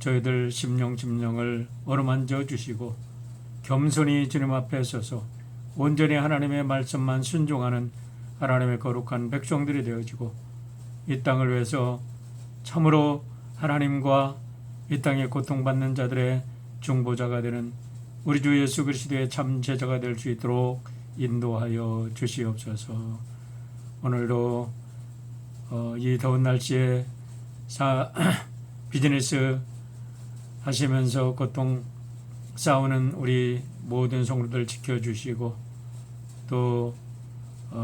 저희들 심령을 어루만져 주시고 겸손히 주님 앞에 서서 온전히 하나님의 말씀만 순종하는 하나님의 거룩한 백성들이 되어지고 이 땅을 위해서 참으로 하나님과 이 땅에 고통받는 자들의 중보자가 되는 우리 주 예수 그리스도의 참 제자가 될 수 있도록 인도하여 주시옵소서. 오늘도 이 더운 날씨에 비즈니스 하시면서 고통 싸우는 우리 모든 성도들 지켜주시고 또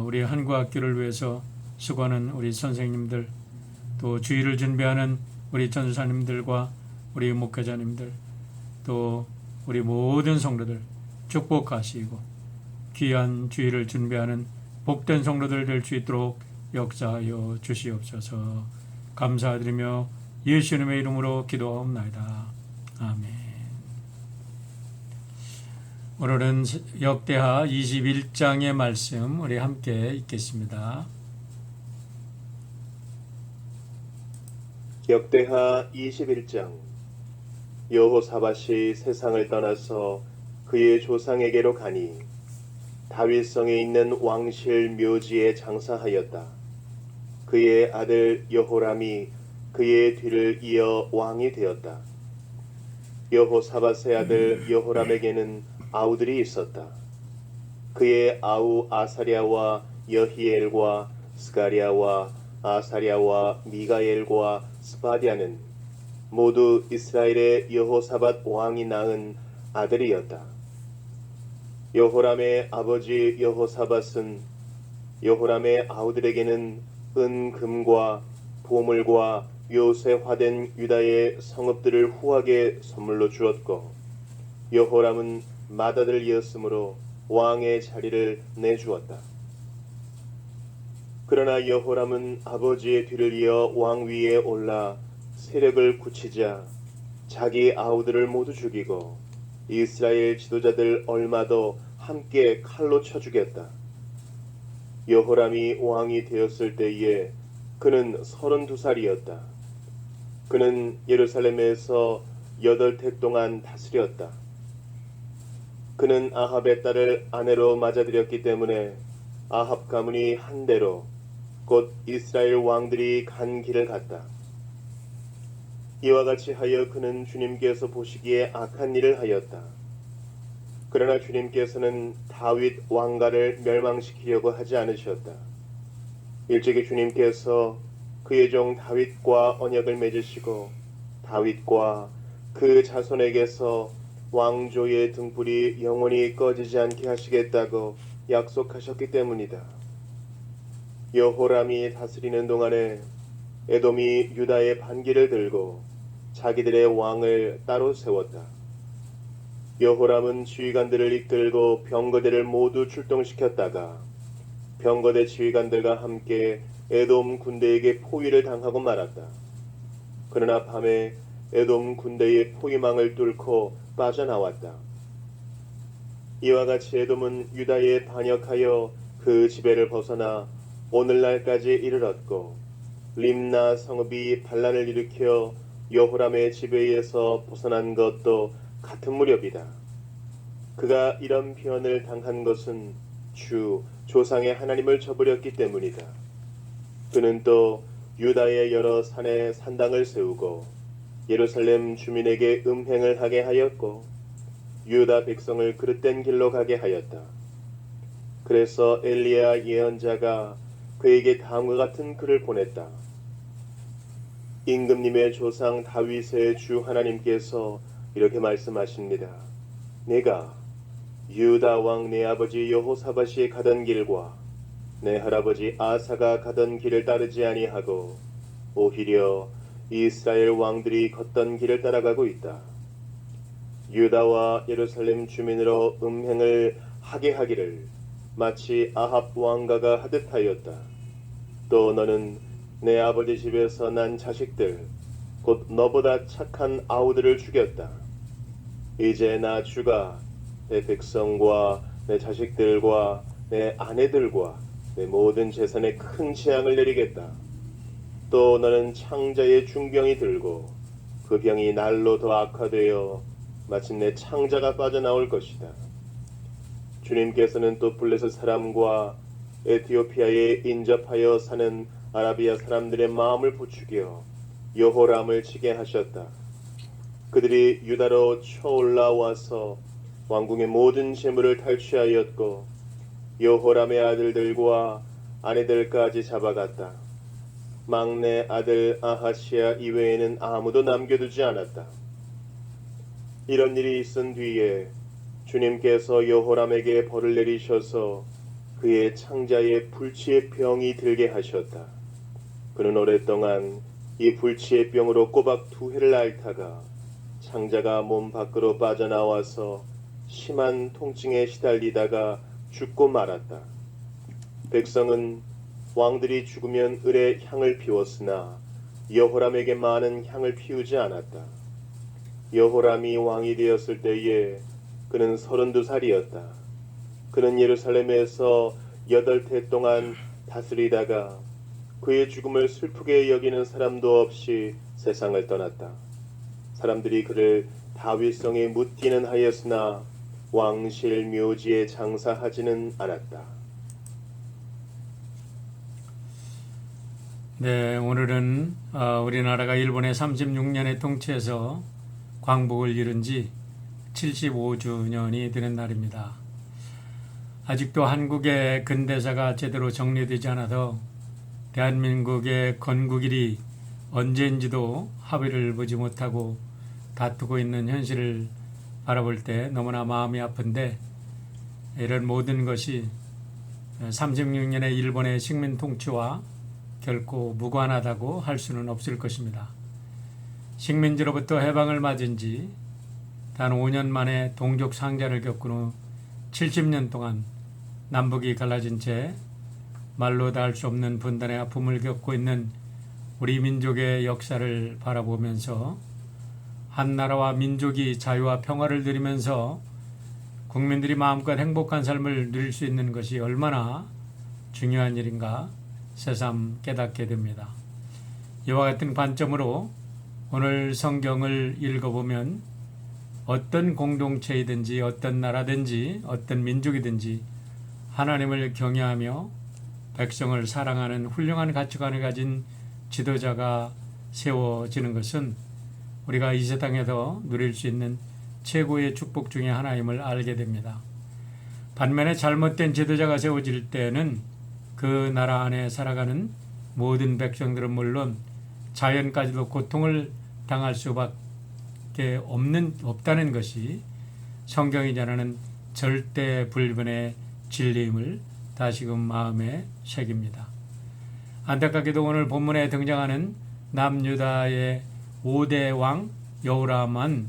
우리 한국학교를 위해서 수고하는 우리 선생님들 또 주일을 준비하는 우리 전사님들과 우리 목회자님들 또 우리 모든 성도들 축복하시고 귀한 주일을 준비하는 복된 성도들 될 수 있도록 역사하여 주시옵소서. 감사드리며 예수님의 이름으로 기도하옵나이다. 아멘. 오늘은 역대하 21장의 말씀 우리 함께 읽겠습니다. 역대하 21장. 여호사밧이 세상을 떠나서 그의 조상에게로 가니 다윗성에 있는 왕실 묘지에 장사하였다. 그의 아들 여호람이 그의 뒤를 이어 왕이 되었다. 여호사밧의 아들 여호람에게는 아우들이 있었다. 그의 아우 아사랴와 여히엘과 스가랴와 아사랴와 미가엘과 스바디아는 모두 이스라엘의 여호사밧 왕이 낳은 아들이었다. 여호람의 아버지 여호사밧은 여호람의 아우들에게는 은, 금과 보물과 요새화된 유다의 성읍들을 후하게 선물로 주었고 여호람은 맏아들이었으므로 왕의 자리를 내주었다. 그러나 여호람은 아버지의 뒤를 이어 왕 위에 올라 세력을 굳히자 자기 아우들을 모두 죽이고 이스라엘 지도자들 얼마도 함께 칼로 쳐 죽였다. 여호람이 왕이 되었을 때에 그는 32살이었다. 그는 예루살렘에서 8해 동안 다스렸다. 그는 아합의 딸을 아내로 맞아들였기 때문에 아합 가문이 한 대로 곧 이스라엘 왕들이 간 길을 갔다. 이와 같이 하여 그는 주님께서 보시기에 악한 일을 하였다. 그러나 주님께서는 다윗 왕가를 멸망시키려고 하지 않으셨다. 일찍이 주님께서 그의 종 다윗과 언약을 맺으시고 다윗과 그 자손에게서 왕조의 등불이 영원히 꺼지지 않게 하시겠다고 약속하셨기 때문이다. 여호람이 다스리는 동안에 에돔이 유다의 반기를 들고 자기들의 왕을 따로 세웠다. 여호람은 지휘관들을 이끌고 병거대를 모두 출동시켰다가 병거대 지휘관들과 함께 에돔 군대에게 포위를 당하고 말았다. 그러나 밤에 에돔 군대의 포위망을 뚫고 빠져나왔다. 이와 같이 에돔은 유다에 반역하여 그 지배를 벗어나 오늘날까지 이르렀고 림나 성읍이 반란을 일으켜 여호람의 지배에서 벗어난 것도 같은 무렵이다. 그가 이런 변을 당한 것은 주 조상의 하나님을 저버렸기 때문이다. 그는 또 유다의 여러 산에 산당을 세우고 예루살렘 주민에게 음행을 하게 하였고 유다 백성을 그릇된 길로 가게 하였다. 그래서 엘리야 예언자가 그에게 다음과 같은 글을 보냈다. 임금님의 조상 다윗의 주 하나님께서 이렇게 말씀하십니다. 내가 유다 왕 내 아버지 여호사밧이 가던 길과 내 할아버지 아사가 가던 길을 따르지 아니하고 오히려 이스라엘 왕들이 걷던 길을 따라가고 있다. 유다와 예루살렘 주민으로 음행을 하게 하기를 마치 아합 왕가가 하듯 하였다. 또 너는 내 아버지 집에서 난 자식들 곧 너보다 착한 아우들을 죽였다. 이제 나 주가 내 백성과 내 자식들과 내 아내들과 내 모든 재산에 큰 재앙을 내리겠다. 또 너는 창자의 중병이 들고 그 병이 날로 더 악화되어 마침내 창자가 빠져나올 것이다. 주님께서는 또 블레셋 사람과 에티오피아에 인접하여 사는 아라비아 사람들의 마음을 부추겨 여호람을 치게 하셨다. 그들이 유다로 쳐올라와서 왕궁의 모든 재물을 탈취하였고 여호람의 아들들과 아내들까지 잡아갔다. 막내 아들 아하시아 이외에는 아무도 남겨두지 않았다. 이런 일이 있은 뒤에 주님께서 여호람에게 벌을 내리셔서 그의 창자에 불치의 병이 들게 하셨다. 그는 오랫동안 이 불치의 병으로 꼬박 2해를 앓다가 창자가 몸 밖으로 빠져나와서 심한 통증에 시달리다가 죽고 말았다. 백성은 왕들이 죽으면 을에 향을 피웠으나 여호람에게 많은 향을 피우지 않았다. 여호람이 왕이 되었을 때에 그는 32살이었다. 그는 예루살렘에서 8해 동안 다스리다가 그의 죽음을 슬프게 여기는 사람도 없이 세상을 떠났다. 사람들이 그를 다윗성에 묻기는 하였으나 왕실 묘지에 장사하지는 않았다. 네, 오늘은 우리나라가 일본의 36년의 통치에서 광복을 이룬 지 75주년이 되는 날입니다. 아직도 한국의 근대사가 제대로 정리되지 않아서 대한민국의 건국일이 언제인지도 합의를 보지 못하고 다투고 있는 현실을 바라볼 때 너무나 마음이 아픈데, 이런 모든 것이 36년의 일본의 식민 통치와 결코 무관하다고 할 수는 없을 것입니다. 식민지로부터 해방을 맞은 지 단 5년 만에 동족 상자를 겪은 후 70년 동안 남북이 갈라진 채 말로 다 할 수 없는 분단의 아픔을 겪고 있는 우리 민족의 역사를 바라보면서 한 나라와 민족이 자유와 평화를 누리면서 국민들이 마음껏 행복한 삶을 누릴 수 있는 것이 얼마나 중요한 일인가 새삼 깨닫게 됩니다. 이와 같은 관점으로 오늘 성경을 읽어보면 어떤 공동체이든지 어떤 나라든지 어떤 민족이든지 하나님을 경외하며 백성을 사랑하는 훌륭한 가치관을 가진 지도자가 세워지는 것은 우리가 이 세상에서 누릴 수 있는 최고의 축복 중에 하나임을 알게 됩니다. 반면에 잘못된 지도자가 세워질 때는 그 나라 안에 살아가는 모든 백성들은 물론 자연까지도 고통을 당할 수밖에 없다는 것이 성경이 전하는 절대 불변의 진리임을 다시금 마음에 새깁니다. 안타깝게도 오늘 본문에 등장하는 남유다의 5대 왕 여호람은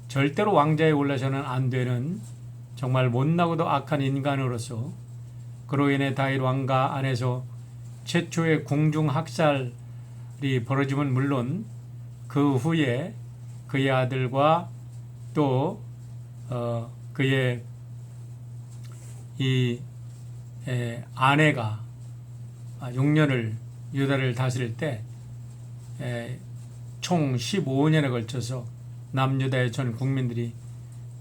절대로 왕자에 올라서는 안 되는 정말 못나고도 악한 인간으로서 그로 인해 다윗 왕가 안에서 최초의 궁중 학살이 벌어지면 물론 그 후에 그의 아들과 또 그의 이 아내가 6년을 유다를 다스릴 때 총 15년에 걸쳐서 남유다의 전 국민들이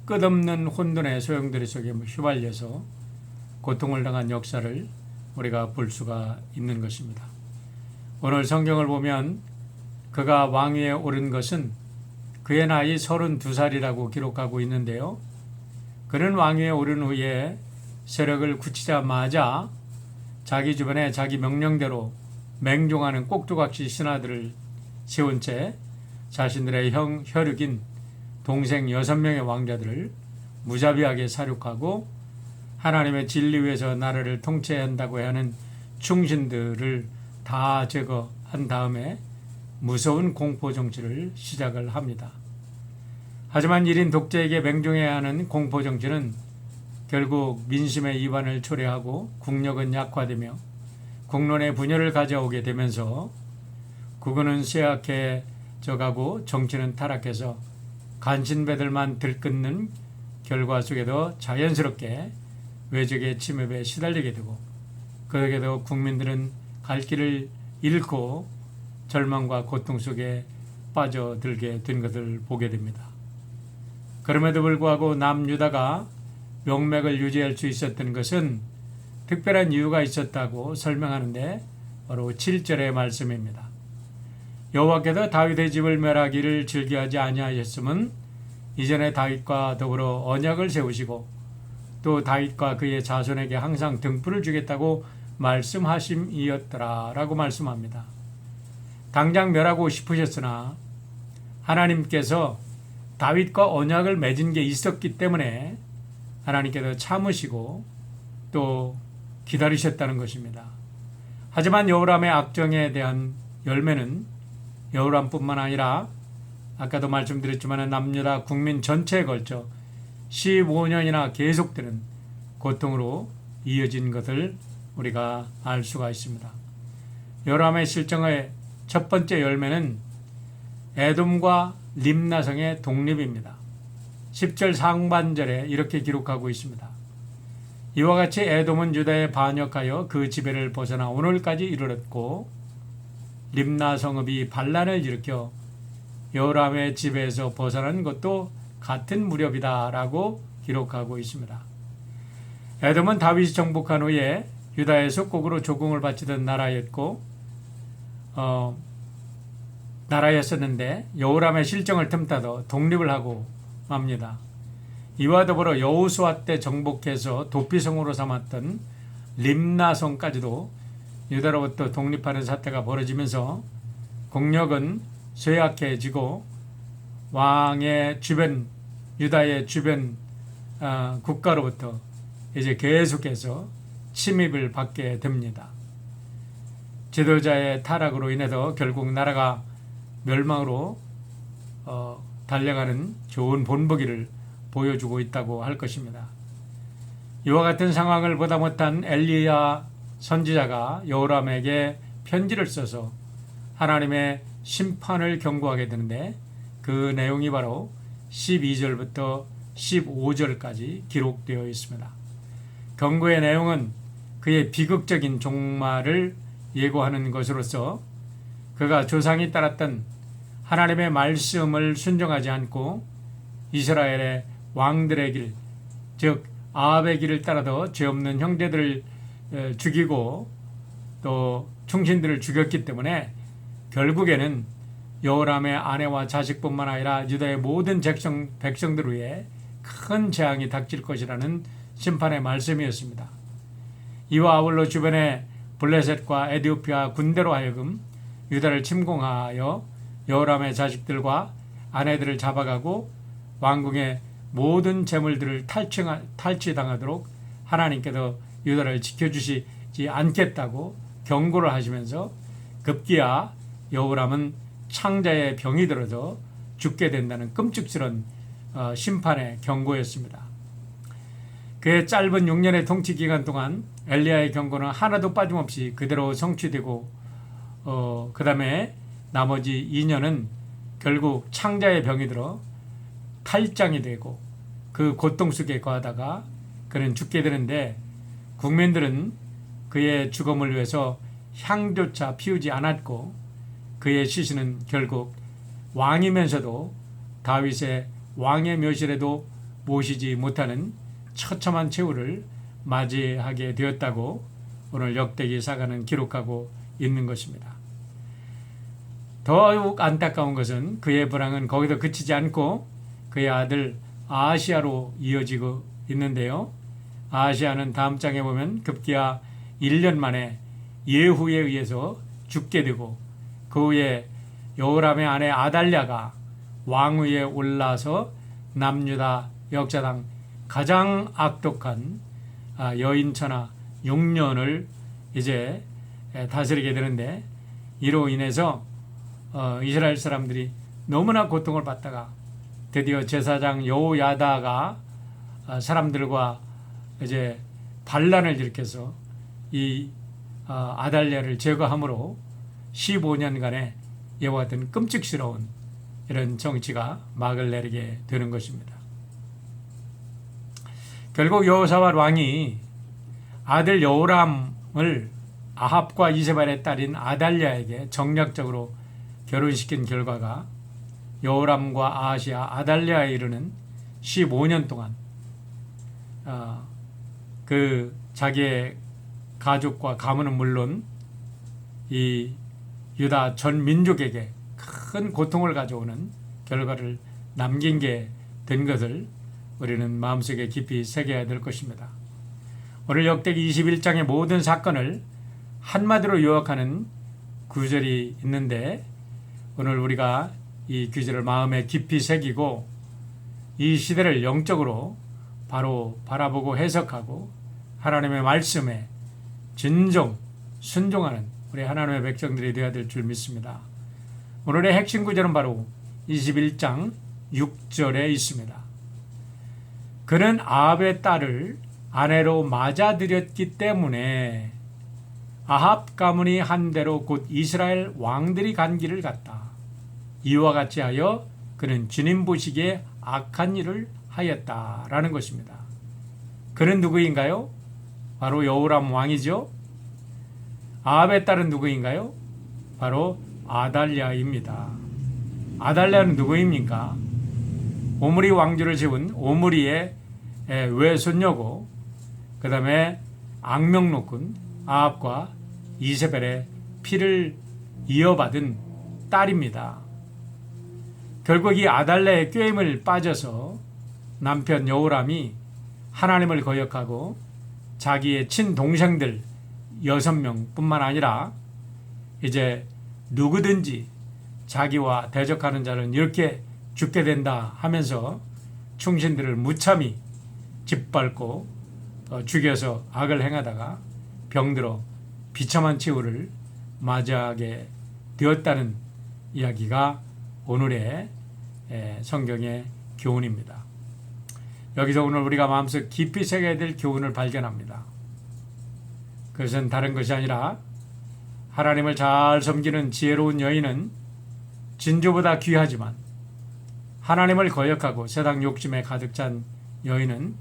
끝없는 혼돈의 소용돌이 속에 휘말려서 고통을 당한 역사를 우리가 볼 수가 있는 것입니다. 오늘 성경을 보면 그가 왕위에 오른 것은 그의 나이 32살이라고 기록하고 있는데요. 그는 왕위에 오른 후에 세력을 굳히자마자 자기 주변에 자기 명령대로 맹종하는 꼭두각시 신하들을 세운 채 자신들의 혈육인 동생 6명의 왕자들을 무자비하게 사륙하고 하나님의 진리 위에서 나라를 통치해야 한다고 하는 충신들을 다 제거한 다음에 무서운 공포 정치를 시작을 합니다. 하지만 1인 독재에게 맹종해야 하는 공포 정치는 결국 민심의 이반을 초래하고 국력은 약화되며 국론의 분열을 가져오게 되면서 국군은 쇠약해져 가고 정치는 타락해서 간신배들만 들끓는 결과 속에도 자연스럽게 외적의 침입에 시달리게 되고, 그에게도 국민들은 갈 길을 잃고 절망과 고통 속에 빠져들게 된 것을 보게 됩니다. 그럼에도 불구하고 남유다가 명맥을 유지할 수 있었던 것은 특별한 이유가 있었다고 설명하는데 바로 7절의 말씀입니다. 여호와께서 다윗의 집을 멸하기를 즐겨하지 아니하였음은 이전에 다윗과 더불어 언약을 세우시고 또 다윗과 그의 자손에게 항상 등불을 주겠다고 말씀하심이었더라 라고 말씀합니다. 당장 멸하고 싶으셨으나 하나님께서 다윗과 언약을 맺은 게 있었기 때문에 하나님께서 참으시고 또 기다리셨다는 것입니다. 하지만 여호람의 악정에 대한 열매는 여호람뿐만 아니라 아까도 말씀드렸지만 남유다 국민 전체에 걸쳐 15년이나 계속되는 고통으로 이어진 것을 우리가 알 수가 있습니다. 여호람의 실정의 첫 번째 열매는 에돔과 림나성의 독립입니다. 10절 상반절에 이렇게 기록하고 있습니다. 이와 같이 에돔은 유다에 반역하여 그 지배를 벗어나 오늘까지 이르렀고 림나 성읍이 반란을 일으켜 여호람의 지배에서 벗어난 것도 같은 무렵이다 라고 기록하고 있습니다. 에돔은 다윗이 정복한 후에 유다의 속국으로 조공을 바치던 나라였었는데 여호람의 실정을 틈타서 독립을 하고 맙니다. 이와 더불어 여호수아 때 정복해서 도피성으로 삼았던 림나성까지도 유다로부터 독립하는 사태가 벌어지면서 국력은 쇠약해지고 왕의 주변 유다의 주변 국가로부터 이제 계속해서 침입을 받게 됩니다. 지도자의 타락으로 인해서 결국 나라가 멸망으로 달려가는 좋은 본보기를 보여주고 있다고 할 것입니다. 이와 같은 상황을 보다 못한 엘리야 선지자가 여호람에게 편지를 써서 하나님의 심판을 경고하게 되는데 그 내용이 바로 12절부터 15절까지 기록되어 있습니다. 경고의 내용은 그의 비극적인 종말을 예고하는 것으로서 그가 조상이 따랐던 하나님의 말씀을 순종하지 않고 이스라엘의 왕들의 길, 즉 아합의 길을 따라서 죄 없는 형제들을 죽이고 또 충신들을 죽였기 때문에 결국에는 여호람의 아내와 자식뿐만 아니라 유다의 모든 백성들 위에 큰 재앙이 닥칠 것이라는 심판의 말씀이었습니다. 이와 아울러 주변의 블레셋과 에디오피아 군대로 하여금 유다를 침공하여 여호람의 자식들과 아내들을 잡아가고 왕궁의 모든 재물들을 탈취당하도록 하나님께서 유다를 지켜주시지 않겠다고 경고를 하시면서 급기야 여호람은 창자의 병이 들어서 죽게 된다는 끔찍스러운 심판의 경고였습니다. 그의 짧은 6년의 통치 기간 동안 엘리야의 경고는 하나도 빠짐없이 그대로 성취되고 그 다음에 나머지 2년은 결국 창자의 병이 들어 탈장이 되고 그 고통 속에 거하다가 그는 죽게 되는데 국민들은 그의 죽음을 위해서 향조차 피우지 않았고 그의 시신은 결국 왕이면서도 다윗의 왕의 묘실에도 모시지 못하는 처참한 최후를 맞이하게 되었다고 오늘 역대기사가는 기록하고 있는 것입니다. 더욱 안타까운 것은 그의 불황은 거기서 그치지 않고 그의 아들 아하시아로 이어지고 있는데요. 아하시아는 다음 장에 보면 급기야 1년 만에 예후에 의해서 죽게 되고 그 후에 여호람의 아내 아달랴가 왕위에 올라서 남유다 역사상 가장 악독한 여인천하 6년을 이제 다스리게 되는데 이로 인해서 이스라엘 사람들이 너무나 고통을 받다가 드디어 제사장 여호야다가 사람들과 이제 반란을 일으켜서 이 아달랴를 제거함으로 15년간의 이와 같은 끔찍스러운 이런 정치가 막을 내리게 되는 것입니다. 결국 여호사밧 왕이 아들 여호람을 아합과 이세발의 딸인 아달랴에게 정략적으로 결혼시킨 결과가 여호람과 아하시아, 아달랴에 이르는 15년 동안 그 자기의 가족과 가문은 물론 이 유다 전 민족에게 큰 고통을 가져오는 결과를 남긴 게 된 것을 우리는 마음속에 깊이 새겨야 될 것입니다. 오늘 역대기 21장의 모든 사건을 한마디로 요약하는 구절이 있는데 오늘 우리가 이 구절을 마음에 깊이 새기고 이 시대를 영적으로 바로 바라보고 해석하고 하나님의 말씀에 진정 순종하는 우리 하나님의 백성들이 되어야 될 줄 믿습니다. 오늘의 핵심 구절은 바로 21장 6절에 있습니다. 그는 아합의 딸을 아내로 맞아들였기 때문에 아합 가문이 한 대로 곧 이스라엘 왕들이 간 길을 갔다. 이와 같이 하여 그는 주님 보시기에 악한 일을 하였다라는 것입니다. 그는 누구인가요? 바로 여호람 왕이죠. 아합의 딸은 누구인가요? 바로 아달랴입니다. 아달랴는 누구입니까? 오므리 왕조를 세운 오므리의 외손녀고 그 다음에 악명높은 아합과 이세벨의 피를 이어받은 딸입니다. 결국 이 아달랴의 꾀임을 빠져서 남편 여호람이 하나님을 거역하고 자기의 친동생들 6명뿐만 아니라 이제 누구든지 자기와 대적하는 자는 이렇게 죽게 된다 하면서 충신들을 무참히 짓밟고 죽여서 악을 행하다가 병들어 비참한 최후를 맞이하게 되었다는 이야기가 오늘의 성경의 교훈입니다. 여기서 오늘 우리가 마음속 깊이 새겨야 될 교훈을 발견합니다. 그것은 다른 것이 아니라 하나님을 잘 섬기는 지혜로운 여인은 진주보다 귀하지만 하나님을 거역하고 세상 욕심에 가득 찬 여인은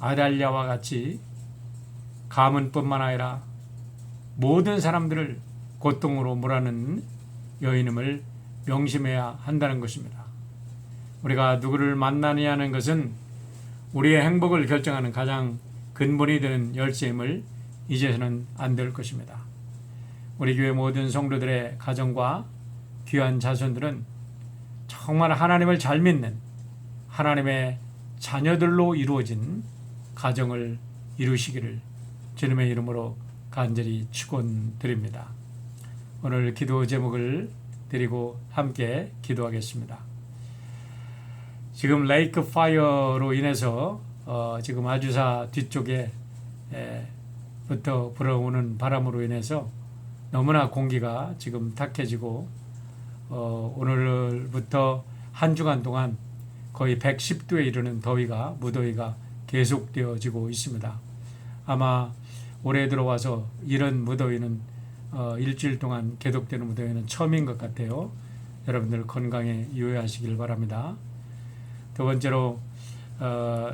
아달랴와 같이 가문뿐만 아니라 모든 사람들을 고통으로 몰아넣는 여인임을 명심해야 한다는 것입니다. 우리가 누구를 만나느냐 하는 것은 우리의 행복을 결정하는 가장 근본이 되는 열쇠임을 잊어서는 안 될 것입니다. 우리 교회 모든 성도들의 가정과 귀한 자손들은 정말 하나님을 잘 믿는 하나님의 자녀들로 이루어진 가정을 이루시기를 주님의 이름으로 간절히 축원드립니다. 오늘 기도 제목을 드리고 함께 기도하겠습니다. 지금 레이크 파이어로 인해서 지금 아주사 뒤쪽에 부터 불어오는 바람으로 인해서 너무나 공기가 지금 탁해지고 오늘부터 한 주간 동안 거의 110도에 이르는 더위가 무더위가 계속되어지고 있습니다. 아마 올해 들어와서 이런 무더위는 일주일 동안 계속되는 무더위는 처음인 것 같아요. 여러분들 건강에 유의하시길 바랍니다. 두 번째로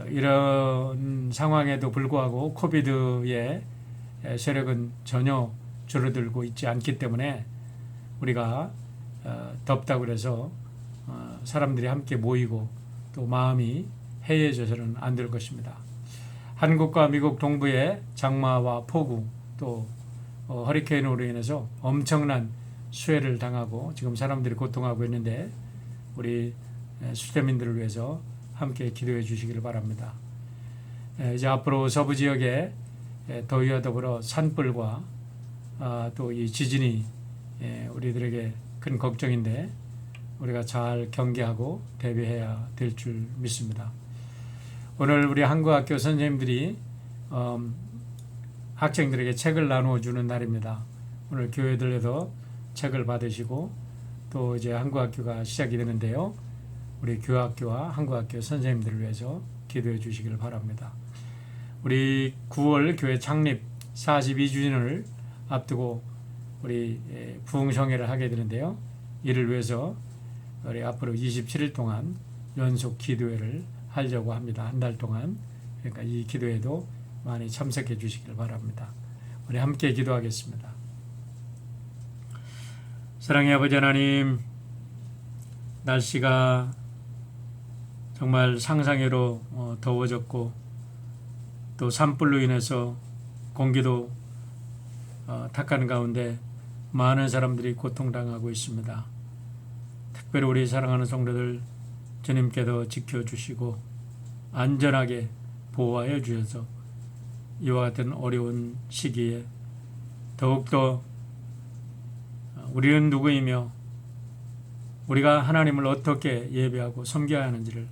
이런 상황에도 불구하고 코비드의 세력은 전혀 줄어들고 있지 않기 때문에 우리가 덥다고 그래서 사람들이 함께 모이고 또 마음이 해이해져서는 안 될 것입니다. 한국과 미국 동부의 장마와 폭우 또 허리케인으로 인해서 엄청난 수해를 당하고 지금 사람들이 고통하고 있는데 우리 수태민들을 위해서 함께 기도해 주시기를 바랍니다. 이제 앞으로 서부 지역에 더위와 더불어 산불과 또 이 지진이 우리들에게 큰 걱정인데 우리가 잘 경계하고 대비해야 될 줄 믿습니다. 오늘 우리 한국학교 선생님들이 학생들에게 책을 나누어 주는 날입니다. 오늘 교회들에도 책을 받으시고 또 이제 한국학교가 시작이 되는데요. 우리 교학교와 한국학교 선생님들을 위해서 기도해 주시기를 바랍니다. 우리 9월 교회 창립 42주년을 앞두고 우리 부흥성회를 하게 되는데요. 이를 위해서 우리 앞으로 27일 동안 연속 기도회를 하려고 합니다. 한 달 동안. 그러니까 이 기도회도 많이 참석해 주시길 바랍니다. 우리 함께 기도하겠습니다. 사랑의 아버지 하나님, 날씨가 정말 상상외로 더워졌고 또 산불로 인해서 공기도 탁한 가운데 많은 사람들이 고통당하고 있습니다. 특별히 우리 사랑하는 성도들 주님께서 지켜주시고 안전하게 보호하여 주셔서 이와 같은 어려운 시기에 더욱더 우리는 누구이며 우리가 하나님을 어떻게 예배하고 섬겨야 하는지를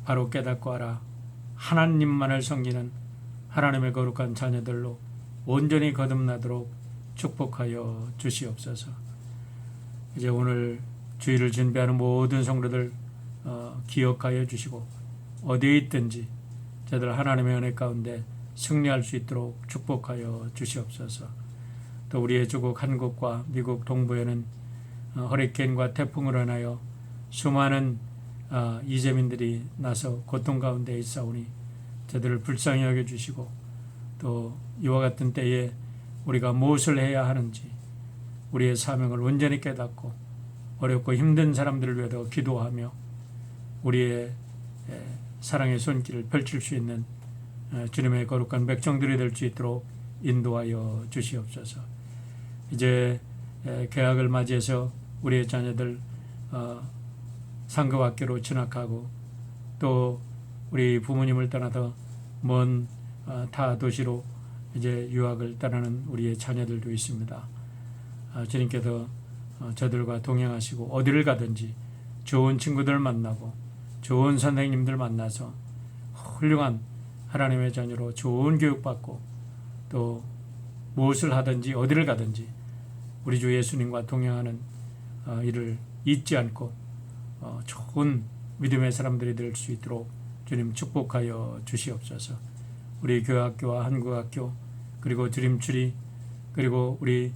바로 깨닫고 알아 하나님만을 섬기는 하나님의 거룩한 자녀들로 온전히 거듭나도록 축복하여 주시옵소서. 이제 오늘 주일을 준비하는 모든 성도들 기억하여 주시고 어디에 있든지 저들 하나님의 은혜 가운데 승리할 수 있도록 축복하여 주시옵소서. 또 우리의 조국 한국과 미국 동부에는 허리케인과 태풍으로 인하여 수많은 이재민들이 나서 고통 가운데 있사오니 저들을 불쌍히 여겨주시고 또 이와 같은 때에 우리가 무엇을 해야 하는지 우리의 사명을 온전히 깨닫고 어렵고 힘든 사람들을 위해서 기도하며 우리의 사랑의 손길을 펼칠 수 있는 주님의 거룩한 백성들이 될 수 있도록 인도하여 주시옵소서. 이제 개학을 맞이해서 우리의 자녀들 상급학교로 진학하고 또 우리 부모님을 떠나서 먼 타 도시로 이제 유학을 떠나는 우리의 자녀들도 있습니다. 주님께서 저들과 동행하시고 어디를 가든지 좋은 친구들 만나고 좋은 선생님들 만나서 훌륭한 하나님의 자녀로 좋은 교육받고 또 무엇을 하든지 어디를 가든지 우리 주 예수님과 동행하는 일을 잊지 않고 좋은 믿음의 사람들이 될 수 있도록 주님 축복하여 주시옵소서. 우리 교학교와 한국학교 그리고 드림트리 그리고 우리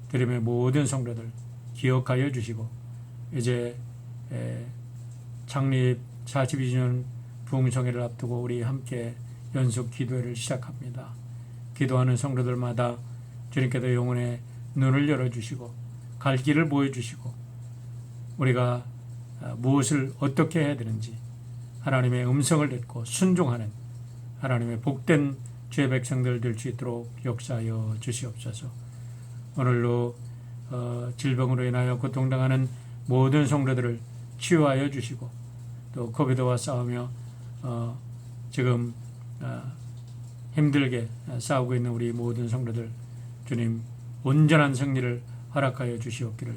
드림의 모든 성도들 기억하여 주시고 이제 창립 42주년 부흥성회를 앞두고 우리 함께 연속 기도회를 시작합니다. 기도하는 성도들마다 주님께서 영혼의 눈을 열어주시고 갈 길을 보여주시고 우리가 무엇을 어떻게 해야 되는지 하나님의 음성을 듣고 순종하는 하나님의 복된 주의 백성들 될 수 있도록 역사하여 주시옵소서. 오늘로 질병으로 인하여 고통당하는 모든 성도들을 치유하여 주시고 또 코비드와 싸우며 지금 힘들게 싸우고 있는 우리 모든 성도들 주님 온전한 승리를 허락하여 주시옵기를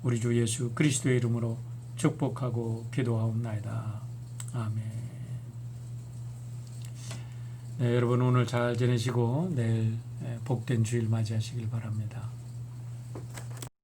우리 주 예수 그리스도의 이름으로 축복하고 기도하옵나이다. 아멘. 네, 여러분 오늘 잘 지내시고 내일 복된 주일 맞이하시길 바랍니다.